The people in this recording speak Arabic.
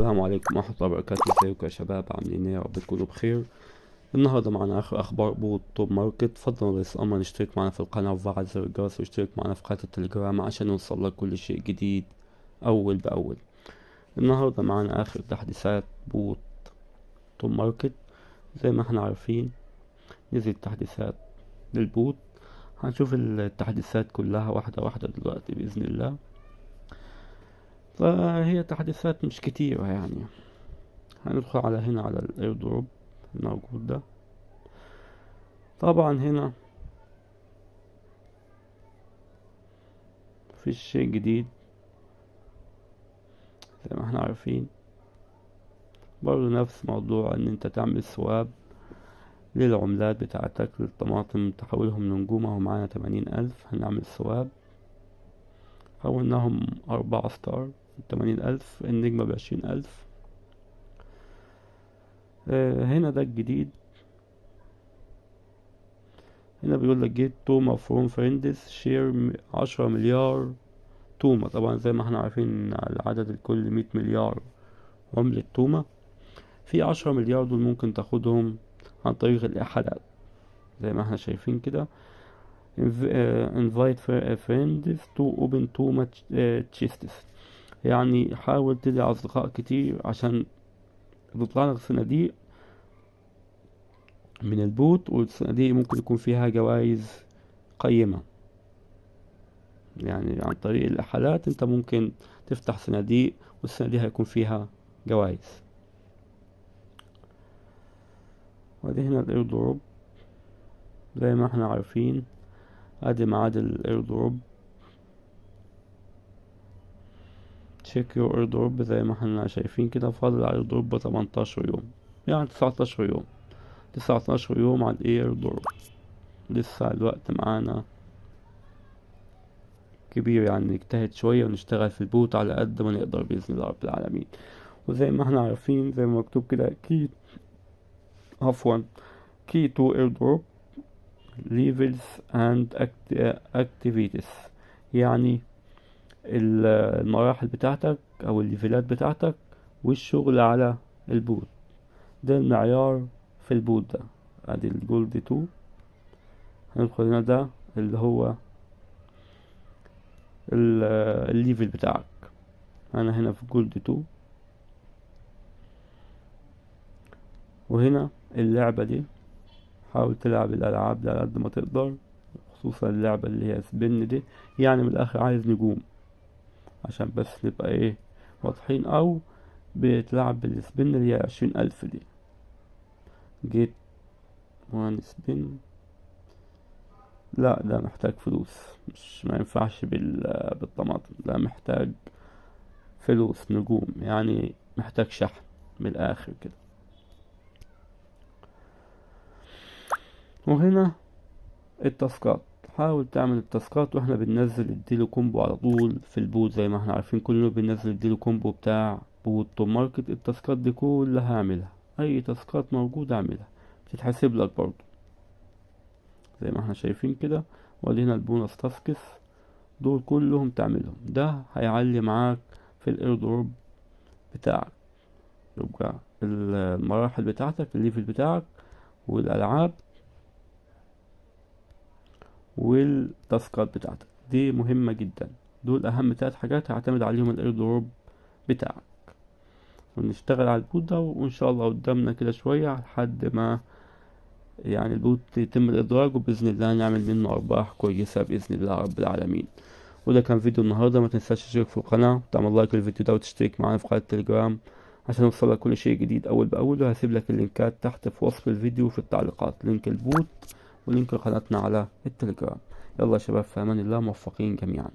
السلام عليكم ورحمة الله وبركاته. ازيكم يا شباب؟ عاملين ايه؟ يا رب تكونوا بخير. النهاردة معنا آخر أخبار بوت توب ماركت. فضلا رئيس الأمر نشترك معنا في القناة وفعل زر الجرس واشترك معنا في قناة التليجرام عشان يوصلك كل شيء جديد أول بأول. النهاردة معنا آخر تحديثات بوت توب ماركت. زي ما احنا عارفين نزل تحديثات للبوت. هنشوف التحديثات كلها واحدة واحدة دلوقتي بإذن الله. فهي تحديثات مش كتيرة يعني. هندخل على هنا على الاير دروب الموجود ده. طبعا هنا مفيش شيء جديد زي ما احنا عارفين. برضه نفس موضوع ان انت تعمل سواب للعملات بتاعتك للطماطم تحولهم لنجومة. ومعانا 80,000 هنعمل سواب. حولناهم 4 ستار 80,000، النجمة ب20,000. هنا ده الجديد. هنا بيقول لك جيت تومة فروم فريندز شير 10 مليار تومة. طبعا زي ما احنا عارفين العدد الكل 100 مليار عملة تومة. في 10 مليار دول ممكن تاخدهم عن طريق الإحالات زي ما احنا شايفين كده. invite friends to open too much chests. يعني حاول تدعي أصدقاء كتير عشان تطلع لك صناديق من البوت، والصناديق ممكن يكون فيها جوائز قيمة. يعني عن طريق الإحالات انت ممكن تفتح صناديق والصناديق هيكون فيها جوائز. وادي هنا الاير دروب زي ما احنا عارفين. ادي ميعاد الاير دروب. تشيك يور اير دروب زي ما احنا شايفين كده. فاضل على الاير دروب 18 يوم، يعني 19 يوم. 19 يوم على الاير دروب. لسه الوقت معانا كبير، يعني نجتهد شوية ونشتغل في البوت على قد ما نقدر بإذن الله رب العالمين. وزي ما احنا عارفين زي ما مكتوب كده أكيد key to airdrop levels and activities. يعني المراحل بتاعتك او الليفلات بتاعتك والشغل على البوت. ده المعيار في البوت ده. ادي الجولد 2. هندخل هنا ده اللي هو الليفل بتاعك. انا هنا في جولد 2. وهنا اللعبة دي حاول تلعب الالعاب دي على قد ما تقدر، خصوصا اللعبة اللي هي سبين دي. يعني من الاخر عايز نجوم عشان بس نبقى ايه واضحين. او بتلعب بالسبين اللي هي 20,000 دي. جيت وان سبين. لا ده محتاج فلوس، مش ما ينفعش بالطماطم. ده محتاج فلوس نجوم، يعني محتاج شحن من الاخر كده. وهنا التاسكات. حاول تعمل التاسكات واحنا بننزل اديله كومبو على طول في البوت. زي ما احنا عارفين كلنا بننزل اديله كومبو بتاع بوت توب ماركت. التاسكات دي كلها اعملها، اي تاسكات موجودة اعملها بتتحسب لك برضو زي ما احنا شايفين كده. ولينا البونص تاسكس دول كلهم تعملهم. ده هيعلي معاك في الايردروب بتاعك. يبقى المراحل بتاعتك الليفل بتاعك والالعاب والتاسكات بتاعتك دي مهمة جدا. دول اهم 3 حاجات هيعتمد عليهم الايردروب بتاعك. ونشتغل على البوت ده وان شاء الله قدامنا كده شوية لحد ما يعني البوت يتم الادراج، وباذن الله نعمل منه ارباح كويسة باذن الله رب العالمين. وده كان فيديو النهاردة. ما تنساش تشترك في القناة وتعمل لايك للفيديو ده وتشترك معانا في قناة التليجرام عشان يوصلك كل شيء جديد اول باول. وهسيب لك اللينكات تحت في وصف الفيديو وفي التعليقات، لينك البوت ولينك قناتنا على التليجرام. يلا يا شباب، في امان الله، موفقين جميعا.